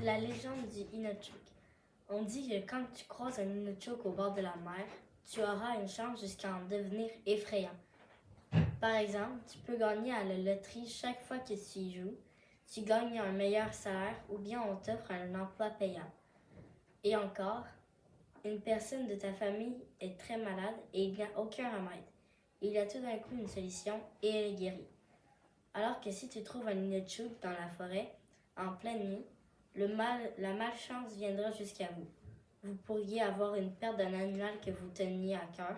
La légende du Inukshuk. On dit que quand tu croises un Inukshuk au bord de la mer, tu auras une chance jusqu'à en devenir effrayant. Par exemple, tu peux gagner à la loterie chaque fois que tu y joues, tu gagnes un meilleur salaire ou bien on t'offre un emploi payant. Et encore, une personne de ta famille est très malade et il n'y a aucun remède. Il y a tout d'un coup une solution et elle est guérie. Alors que si tu trouves un Inukshuk dans la forêt, en pleine nuit, la malchance viendra jusqu'à vous. Vous pourriez avoir une perte d'un animal que vous teniez à cœur,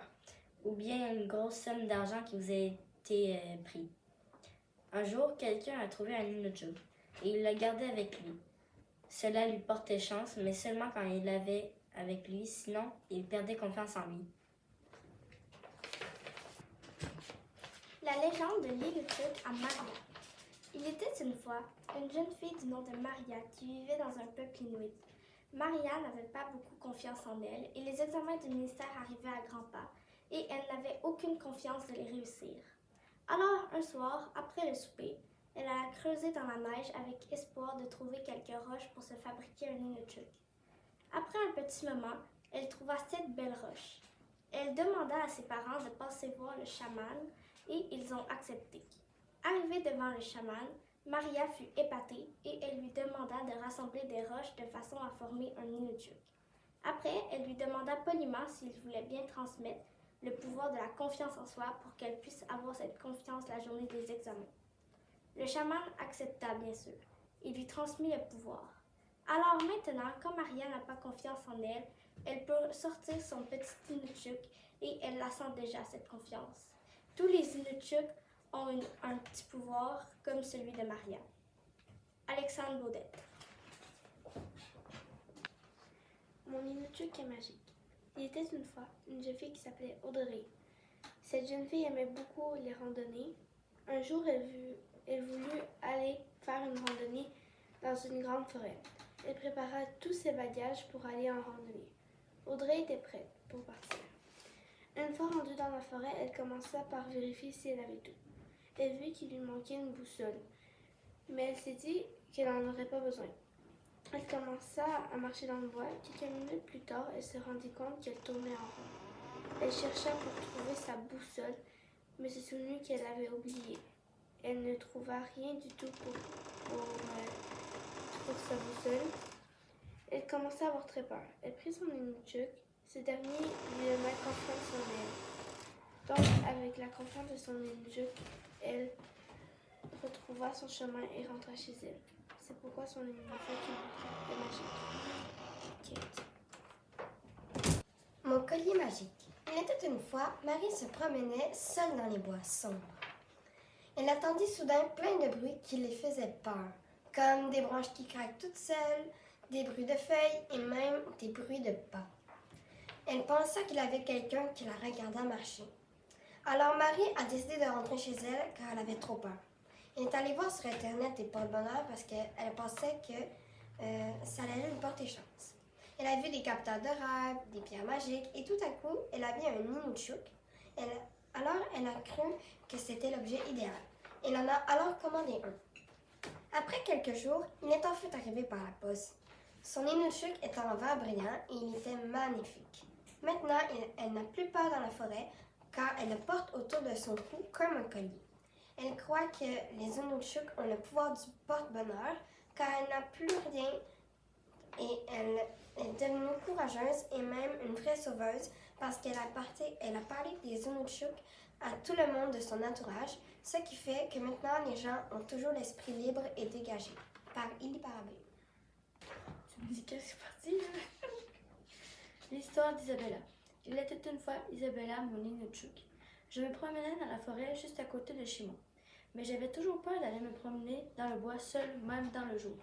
ou bien une grosse somme d'argent qui vous a été pris. Un jour, quelqu'un a trouvé un Inukshuk et il l'a gardé avec lui. Cela lui portait chance, mais seulement quand il l'avait avec lui, sinon il perdait confiance en lui. La légende de l'Inukshuk à Maria. Il était une fois une jeune fille du nom de Maria qui vivait dans un peuple inuit. Maria n'avait pas beaucoup confiance en elle et les examens du ministère arrivaient à grands pas et elle n'avait aucune confiance de les réussir. Alors, un soir, après le souper, elle alla creuser dans la neige avec espoir de trouver quelques roches pour se fabriquer un Inukshuk. Après un petit moment, elle trouva 7 belles roches. Elle demanda à ses parents de passer voir le chaman et ils ont accepté. Arrivée devant le chaman, Maria fut épatée et elle lui demanda de rassembler des roches de façon à former un Inukshuk. Après, elle lui demanda poliment s'il voulait bien transmettre le pouvoir de la confiance en soi pour qu'elle puisse avoir cette confiance la journée des examens. Le chaman accepta bien sûr. Il lui transmit le pouvoir. Alors maintenant, comme Maria n'a pas confiance en elle, elle peut sortir son petit Inukshuk et elle la sent déjà cette confiance. Tous les Inukshuks ont un petit pouvoir comme celui de Maria. Alexandre Baudette. Mon Inukshuk est magique. Il était une fois une jeune fille qui s'appelait Audrey. Cette jeune fille aimait beaucoup les randonnées. Un jour, elle voulut aller faire une randonnée dans une grande forêt. Elle prépara tous ses bagages pour aller en randonnée. Audrey était prête pour partir. Une fois rendue dans la forêt, elle commença par vérifier si elle avait tout. Elle vit qu'il lui manquait une boussole, mais elle s'est dit qu'elle n'en aurait pas besoin. Elle commença à marcher dans le bois. Quelques minutes plus tard, elle se rendit compte qu'elle tournait en rond. Elle chercha pour trouver sa boussole, mais se souvint qu'elle l'avait oubliée. Elle ne trouva rien du tout pour sa boussole. Elle commença à avoir très peur. Elle prit son Inukshuk. Ce dernier lui donna confiance en elle. Donc, avec la confiance de son Inukshuk, elle retrouva son chemin et rentra chez elle. C'est pourquoi son Inukshuk est magique. Kate. Mon collier magique. Il était une fois, Marie se promenait seule dans les bois sombres. Elle entendit soudain plein de bruits qui les faisaient peur, comme des branches qui craquent toutes seules, des bruits de feuilles et même des bruits de pas. Elle pensa qu'il y avait quelqu'un qui la regardait marcher. Alors Marie a décidé de rentrer chez elle car elle avait trop peur. Elle est allée voir sur Internet des porte-bonheur parce qu'elle pensait que ça allait lui porter chance. Elle a vu des capteurs de rêve, des pierres magiques et tout à coup, elle a vu un Inukshuk. Alors elle a cru que c'était l'objet idéal. Elle en a alors commandé un. Après quelques jours, il est en fait arrivé par la poste. Son Inukshuk était en verre brillant et il était magnifique. Maintenant, elle n'a plus peur dans la forêt car elle le porte autour de son cou comme un collier. Elle croit que les Inukshuk ont le pouvoir du porte-bonheur car elle n'a plus rien et elle est devenue courageuse et même une vraie sauveuse parce qu'elle a parlé des Inukshuk à tout le monde de son entourage, ce qui fait que maintenant les gens ont toujours l'esprit libre et dégagé. Par Illy Parabé. Tu me dis que c'est parti? L'histoire d'Isabella. Il était une fois Isabella, mon Inukshuk. Je me promenais dans la forêt juste à côté de chez moi. Mais j'avais toujours peur d'aller me promener dans le bois seul, même dans le jour.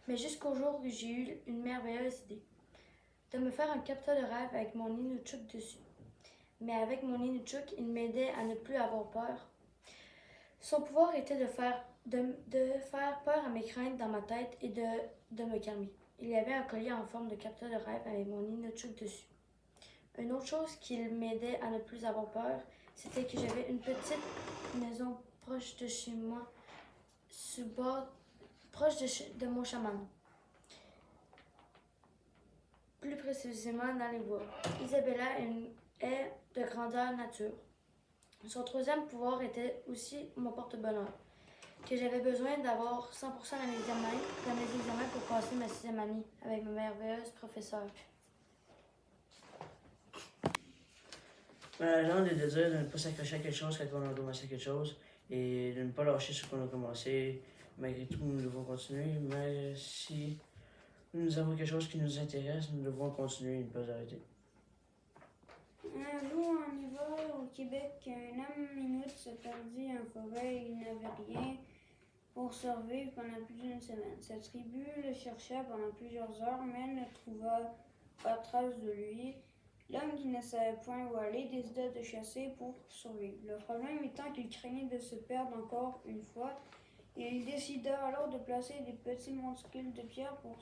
Mais jusqu'au jour où j'ai eu une merveilleuse idée. De me faire un capteur de rêve avec mon Inukshuk dessus. Mais avec mon Inukshuk, il m'aidait à ne plus avoir peur. Son pouvoir était de faire peur à mes craintes dans ma tête et de me calmer. Il y avait un collier en forme de capteur de rêve avec mon Inukshuk dessus. Une autre chose qui m'aidait à ne plus avoir peur, c'était que j'avais une petite maison proche de chez moi, proche de mon chaman. plus précisément dans les bois. Isabella est de grandeur nature. Son troisième pouvoir était aussi mon porte-bonheur, que j'avais besoin d'avoir 100% dans mes examens pour passer ma 6e année avec ma merveilleuse professeure. La légende est de dire de ne pas s'accrocher à quelque chose quand on a commencé quelque chose et de ne pas lâcher ce qu'on a commencé. Malgré tout, nous devons continuer, mais si nous avons quelque chose qui nous intéresse, nous devons continuer et ne pas arrêter. Un jour, en hiver, au Québec, un homme inuit se perdit en forêt et il n'avait rien pour survivre pendant plus d'une semaine. Sa tribu le chercha pendant plusieurs heures, mais ne trouva pas trace de lui. L'homme qui ne savait point où aller décida de chasser pour survivre. Le problème étant qu'il craignait de se perdre encore une fois, et il décida alors de placer des petits monticules de pierre pour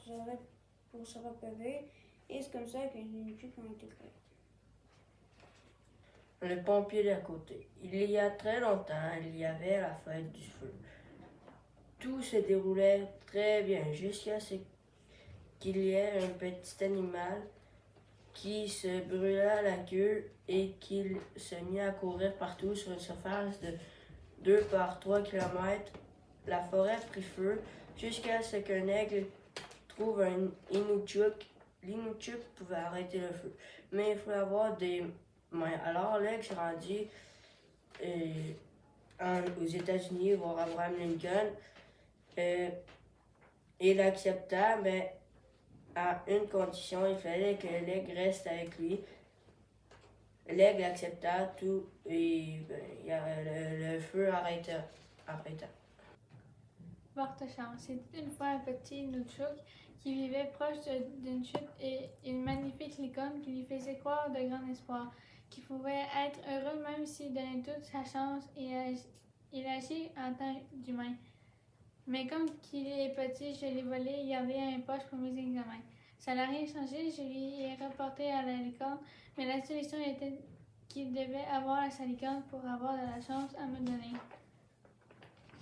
se repérer, et c'est comme ça que les Inuits ont été créés. Le pompier d'à côté. Il y a très longtemps, il y avait la fête du feu. Tout se déroulait très bien jusqu'à ce qu'il y ait un petit animal qui se brûla la queue et qu'il se mit à courir partout sur une surface de 2 par 3 km. La forêt prit feu jusqu'à ce qu'un aigle trouve un Inukshuk. L'Inukshuk pouvait arrêter le feu, mais il faut avoir des mains. Alors l'aigle s'est rendu aux États-Unis voir Abraham Lincoln. Il accepta, mais à une condition, il fallait que l'aigle reste avec lui. L'aigle accepta tout et le feu arrêta. Forte chance. C'était une fois un petit Inukshuk qui vivait proche d'une chute et une magnifique licorne qui lui faisait croire de grands espoirs, qu'il pouvait être heureux même s'il donnait toute sa chance et il agit en tant d'humain. Mais comme qu'il est petit, je l'ai volé et gardé à une poche pour mes examens. Ça n'a rien changé, je lui ai rapporté à la licorne, mais la solution était qu'il devait avoir sa licorne pour avoir de la chance à me donner.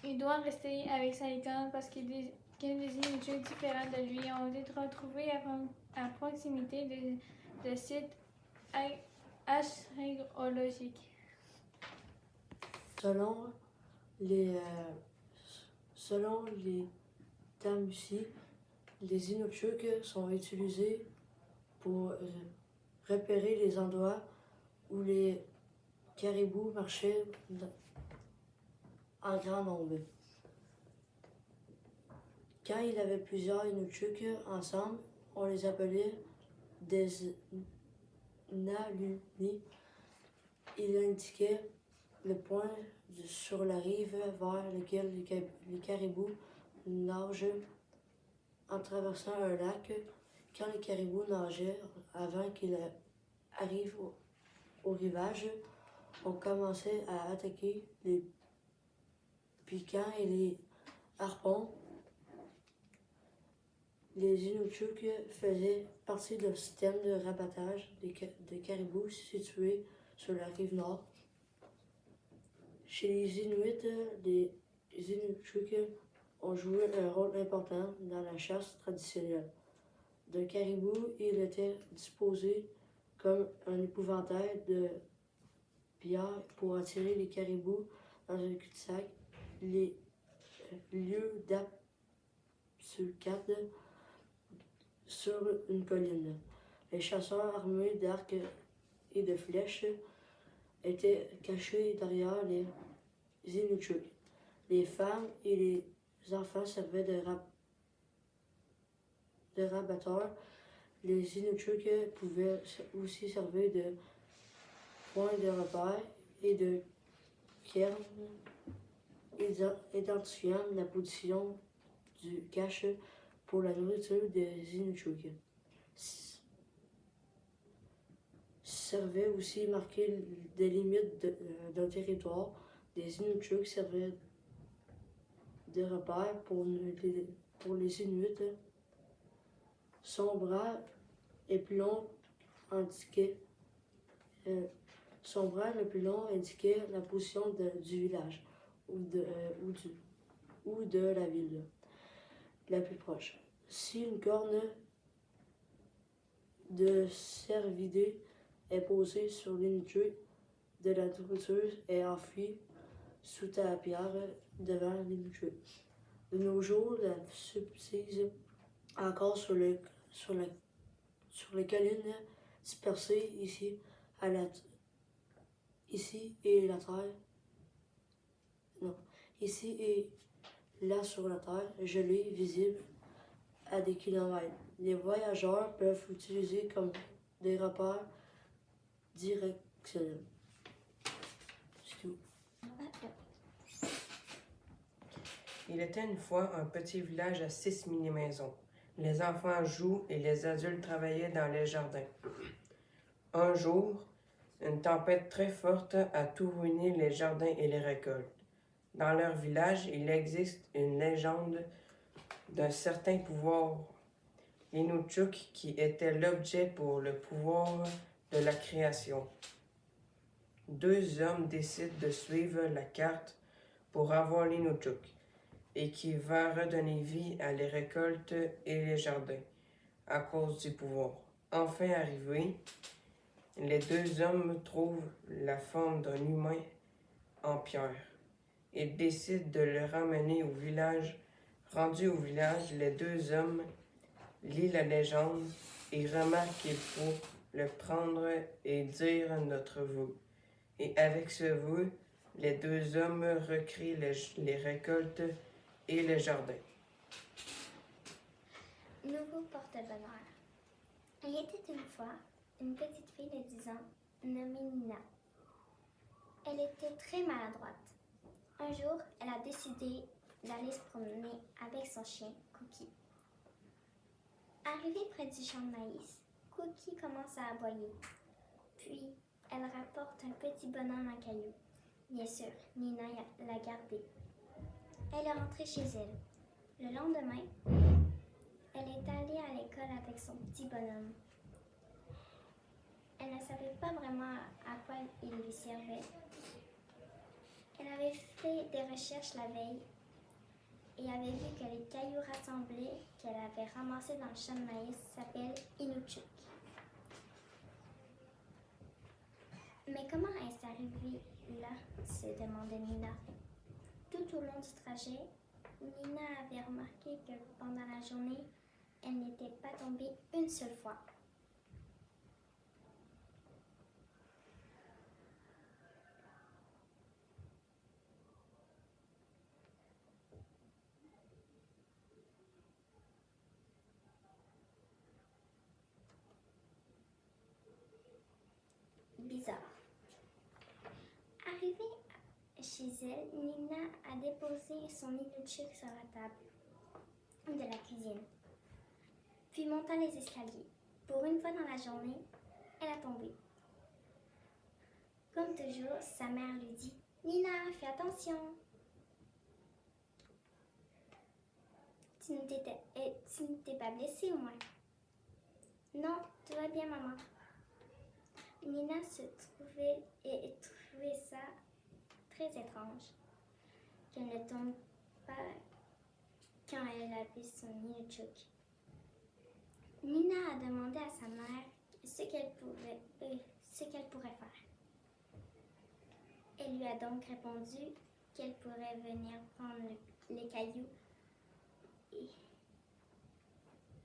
Il doit rester avec sa licorne parce que des Inuits différents de lui ont été retrouvés à proximité de sites archéologiques. Selon les Tamusi, les Inukshuk sont utilisés pour repérer les endroits où les caribous marchaient en grand nombre. Quand il y avait plusieurs Inukshuk ensemble, on les appelait des Naluni. Il indiquait le point sur la rive vers lequel les caribous nagent en traversant un lac. Quand les caribous nageaient avant qu'ils arrivent au rivage, on commençait à attaquer les piquants et les harpons. Les Inukshuk faisaient partie d'un système de rabattage de caribous situé sur la rive nord. Chez les Inuits, les Inukshuk ont joué un rôle important dans la chasse traditionnelle. De caribou, il était disposé comme un épouvantail de pierre pour attirer les caribous dans un cul-de-sac. Les lieux d'Apsulcade sur une colline. Les chasseurs armés d'arcs et de flèches étaient cachés derrière les Inukshuk. Les femmes et les enfants servaient de rabatteurs. Les Inukshuk pouvaient aussi servir de point de repère et de cairn, identifiant la position du cache pour la nourriture des Inukshuk. Servait aussi marquer des limites d'un territoire. Les Inukshuk servaient de repère pour les Inuits. Son bras le plus long indiquait la position du village ou de la ville la plus proche. Si une corne de cervidés est posé sur l'Inutchuk, de la nourriture est enfouie sous ta pierre devant l'Inutchuk. De nos jours, la subsiste encore sur les collines dispersées ici et la terre. Non, ici et là sur la terre, gelée, visible à des kilomètres. Les voyageurs peuvent l'utiliser comme des repères directionnels. C'est tout. Il était une fois un petit village à 6 mini-maisons. Les enfants jouent et les adultes travaillaient dans les jardins. Un jour, une tempête très forte a tout ruiné les jardins et les récoltes. Dans leur village, il existe une légende d'un certain pouvoir, l'Inutchuk, qui était l'objet pour le pouvoir de la création. 2 hommes décident de suivre la carte pour avoir l'Inutchuk, et qui va redonner vie à les récoltes et les jardins, à cause du pouvoir. Enfin arrivés, les 2 hommes trouvent la forme d'un humain en pierre. Ils décident de le ramener au village. Rendus au village, les 2 hommes lisent la légende et remarquent qu'il faut le prendre et dire notre vœu. Et avec ce vœu, les 2 hommes recréent les récoltes et les jardins. Nouveau porte-bonheur. Il était une fois une petite fille de 10 ans nommée Nina. Elle était très maladroite. Un jour, elle a décidé d'aller se promener avec son chien, Cookie. Arrivée près du champ de maïs, Cookie commence à aboyer. Puis, elle rapporte un petit bonhomme en caillou. Bien sûr, Nina l'a gardé. Elle est rentrée chez elle. Le lendemain, elle est allée à l'école avec son petit bonhomme. Elle ne savait pas vraiment à quoi il lui servait. Elle avait fait des recherches la veille et avait vu que les cailloux rassemblés qu'elle avait ramassés dans le champ de maïs s'appellent Inutchuk. Mais comment est-ce arrivé là, se demandait Nina. Tout au long du trajet, Nina avait remarqué que pendant la journée, elle n'était pas tombée une seule fois. Bizarre. Arrivée chez elle, Nina a déposé son Inutchuk sur la table de la cuisine, puis monta les escaliers. Pour une fois dans la journée, elle a tombé. Comme toujours, sa mère lui dit « Nina, fais attention! Tu ne t'es pas blessée au moins? »« Non, tout va bien, maman. » Nina trouvait ça très étrange qu'elle ne tombe pas quand elle a vu son Inutchuk. Nina a demandé à sa mère ce qu'elle pourrait faire. Elle lui a donc répondu qu'elle pourrait venir prendre les cailloux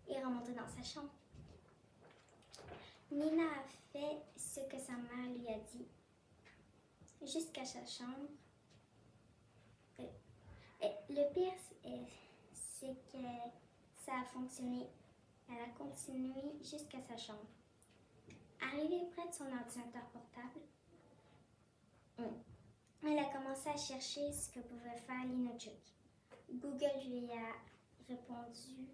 et remonter dans sa chambre. Nina a fait ce que sa mère lui a dit jusqu'à sa chambre. Le pire, c'est que ça a fonctionné. Elle a continué jusqu'à sa chambre. Arrivée près de son ordinateur portable, elle a commencé à chercher ce que pouvait faire l'Inutchuk. Google lui a répondu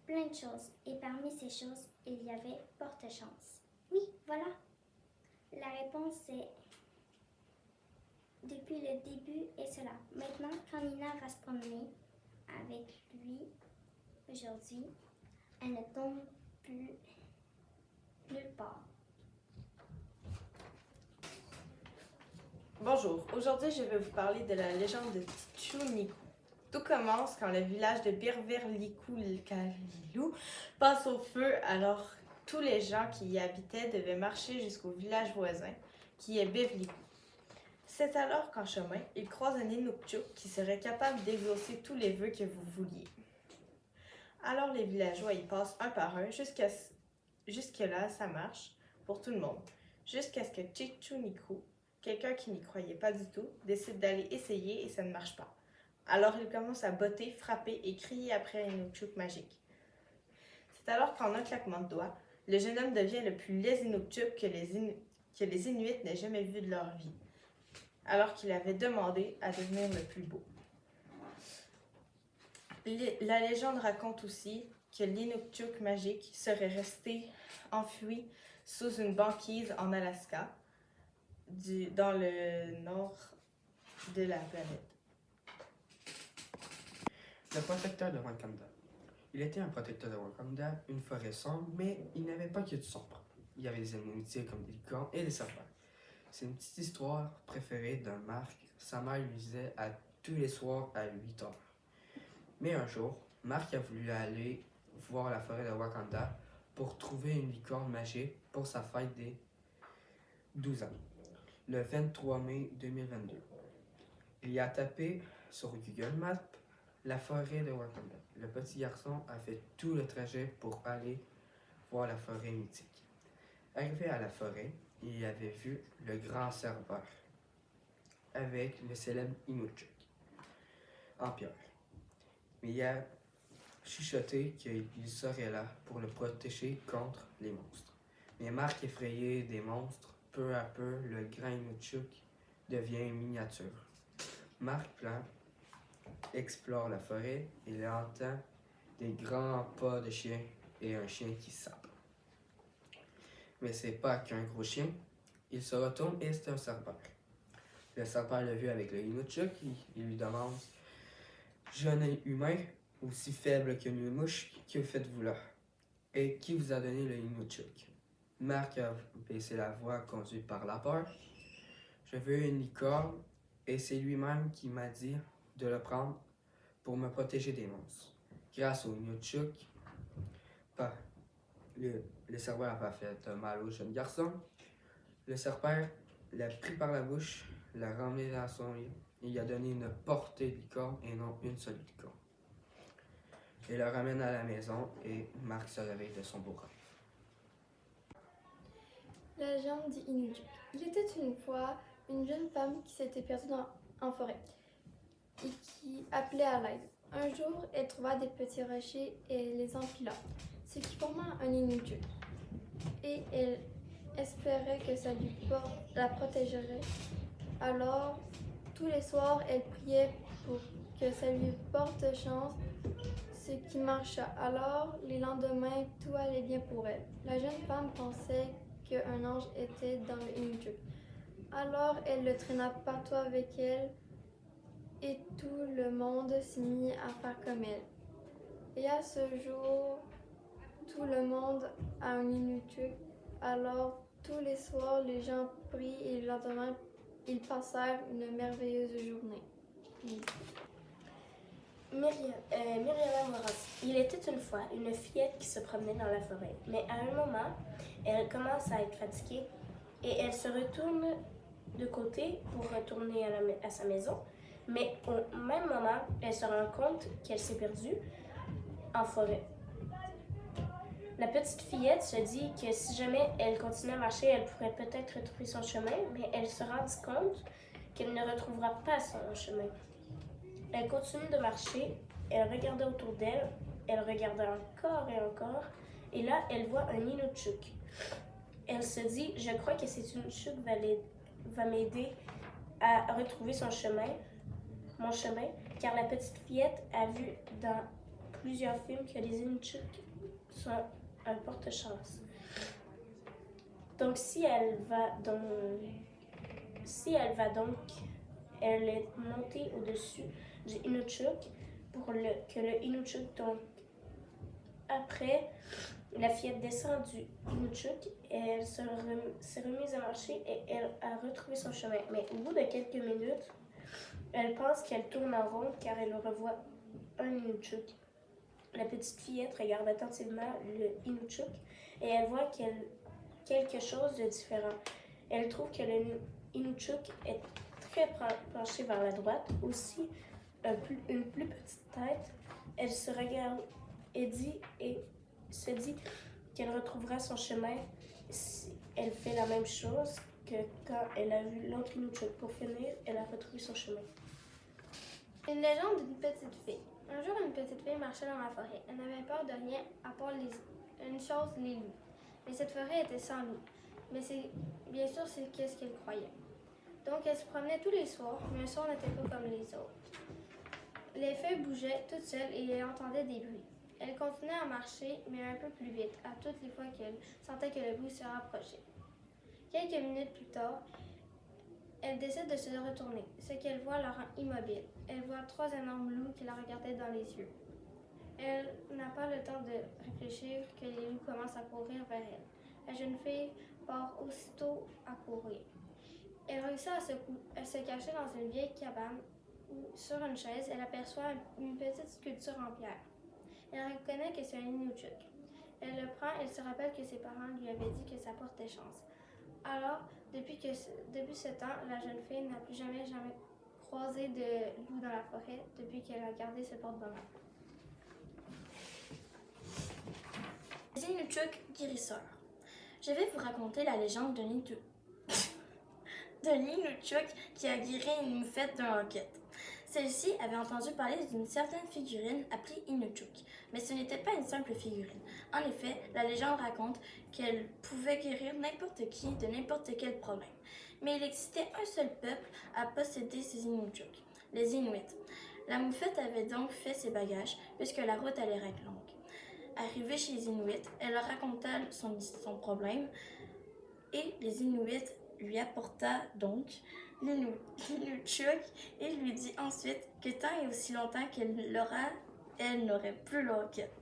plein de choses et parmi ces choses, il y avait porte-chance. Oui, voilà. La réponse est depuis le début est cela. Maintenant, quand Nina va se promener avec lui aujourd'hui, elle ne tombe plus nulle part. Bonjour, aujourd'hui je vais vous parler de la légende de Tchoumikou. Tout commence quand le village de Birvirlikou-Kalilou passe au feu alors tous les gens qui y habitaient devaient marcher jusqu'au village voisin, qui est Bevlikou. C'est alors qu'en chemin, ils croisent un Inukchuk qui serait capable d'exaucer tous les vœux que vous vouliez. Alors les villageois y passent un par un jusque-là, ça marche pour tout le monde. Jusqu'à ce que Chichuniku, quelqu'un qui n'y croyait pas du tout, décide d'aller essayer et ça ne marche pas. Alors il commence à botter, frapper et crier après un Inukchuk magique. C'est alors qu'en un claquement de doigts, le jeune homme devient le plus laid Inukchuk que les Inuits n'aient jamais vu de leur vie, alors qu'il avait demandé à devenir le plus beau. La légende raconte aussi que l'Inukchuk magique serait resté enfoui sous une banquise en Alaska, dans le nord de la planète. Le protecteur de Wakanda. Il était un protecteur de Wakanda, une forêt sombre, mais il n'avait pas que du sombre. Il y avait des animaux utiles comme des licornes et des serpents. C'est une petite histoire préférée d'un Marc. Sa mère lui disait à tous les soirs à 8 heures. Mais un jour, Marc a voulu aller voir la forêt de Wakanda pour trouver une licorne magique pour sa fête des 12 ans, le 23 mai 2022. Il y a tapé sur Google Maps la forêt de Wakanda. Le petit garçon a fait tout le trajet pour aller voir la forêt mythique. Arrivé à la forêt, il avait vu le grand serpent avec le célèbre Inukchuk en pierre. Mais il a chuchoté qu'il serait là pour le protéger contre les monstres. Mais Marc, effrayé des monstres, peu à peu, le grand Inukchuk devient une miniature. Marc Plan explore la forêt et il entend des grands pas de chien et un chien qui sape. Mais c'est pas qu'un gros chien. Il se retourne et c'est un serpent. Le serpent l'a vu avec le Inukchuk. Il lui demande: jeune humain, aussi faible qu'une mouche, que faites-vous là? Et qui vous a donné le Inukchuk? Marc a baissé la voix conduite par la peur. Je veux une licorne et c'est lui-même qui m'a dit de le prendre pour me protéger des monstres. Grâce au Inukchuk, le serpent n'a pas fait de mal au jeune garçon. Le serpent l'a pris par la bouche, l'a ramené dans son lit et il a donné une portée de licorne et non une seule licorne. Il le ramène à la maison et Marc se réveille de son beau rêve. La légende dit Inukchuk. Il était une fois une jeune femme qui s'était perdue en forêt et qui appelait à l'aide. Un jour, elle trouva des petits rochers et les empila, ce qui forma un Inukchuk. Et elle espérait que ça la protégerait. Alors, tous les soirs, elle priait pour que ça lui porte chance, ce qui marcha. Alors, les lendemains, tout allait bien pour elle. La jeune femme pensait qu'un ange était dans le Inukchuk. Alors, elle le traîna partout avec elle et tout le monde s'y mit à faire comme elle. Et à ce jour, tout le monde a un Inukchuk. Alors, tous les soirs, les gens prient et le lendemain, ils passèrent une merveilleuse journée. Myriam Moras. Il était une fois une fillette qui se promenait dans la forêt, mais à un moment, elle commence à être fatiguée et elle se retourne de côté pour retourner à sa maison, mais au même moment, elle se rend compte qu'elle s'est perdue en forêt. La petite fillette se dit que si jamais elle continue à marcher, elle pourrait peut-être retrouver son chemin, mais elle se rend compte qu'elle ne retrouvera pas son chemin. Elle continue de marcher, elle regardait autour d'elle, elle regardait encore et encore, et là, elle voit un Inukchuk. Elle se dit, je crois que cet Inukchuk va m'aider à retrouver mon chemin, car la petite fillette a vu dans plusieurs films que les Inukchuk sont un porte-chance. Donc, elle est montée au-dessus du Inukchuk pour que le Inukchuk tombe. Après, la fillette descend du Inukchuk et elle s'est remise à marcher et elle a retrouvé son chemin. Mais au bout de quelques minutes, elle pense qu'elle tourne en rond car elle revoit un Inukchuk. La petite fillette regarde attentivement le Inukshuk et elle voit quelque chose de différent. Elle trouve que le Inukshuk est très penché vers la droite, aussi une plus petite tête. Elle se regarde et se dit qu'elle retrouvera son chemin si elle fait la même chose que quand elle a vu l'autre Inukshuk. Pour finir, elle a retrouvé son chemin. Une légende d'une petite fille. Un jour, une petite fille marchait dans la forêt. Elle n'avait peur de rien à part une chose, les loups. Mais cette forêt était sans loups. Mais bien sûr, c'est qu'est-ce qu'elle croyait. Donc, elle se promenait tous les soirs, mais un soir n'était pas comme les autres. Les feuilles bougeaient toutes seules et elle entendait des bruits. Elle continuait à marcher, mais un peu plus vite, à toutes les fois qu'elle sentait que le bruit se rapprochait. Quelques minutes plus tard, elle décide de se retourner. Ce qu'elle voit la rend immobile. Elle voit 3 énormes loups qui la regardaient dans les yeux. Elle n'a pas le temps de réfléchir que les loups commencent à courir vers elle. La jeune fille part aussitôt à courir. Elle réussit à se cacher dans une vieille cabane où, sur une chaise, elle aperçoit une petite sculpture en pierre. Elle reconnaît que c'est un Inukshuk. Elle le prend et se rappelle que ses parents lui avaient dit que ça portait chance. Alors, depuis ce temps, la jeune fille n'a plus jamais croisé de loup dans la forêt depuis qu'elle a gardé ce porte-bonheur. Les Inukshuk guérisseurs. Je vais vous raconter la légende de l'Inukshuk qui a guéri une moufette d'un roquette. Celle-ci avait entendu parler d'une certaine figurine appelée Inukshuk, mais ce n'était pas une simple figurine. En effet, la légende raconte qu'elle pouvait guérir n'importe qui de n'importe quel problème. Mais il existait un seul peuple à posséder ces Inukshuk, les Inuits. La moufette avait donc fait ses bagages, puisque la route allait être longue. Arrivée chez les Inuits, elle leur raconta son problème, et les Inuits lui apporta donc l'Inukshuk et lui dit ensuite que tant et aussi longtemps elle n'aurait plus le roquette.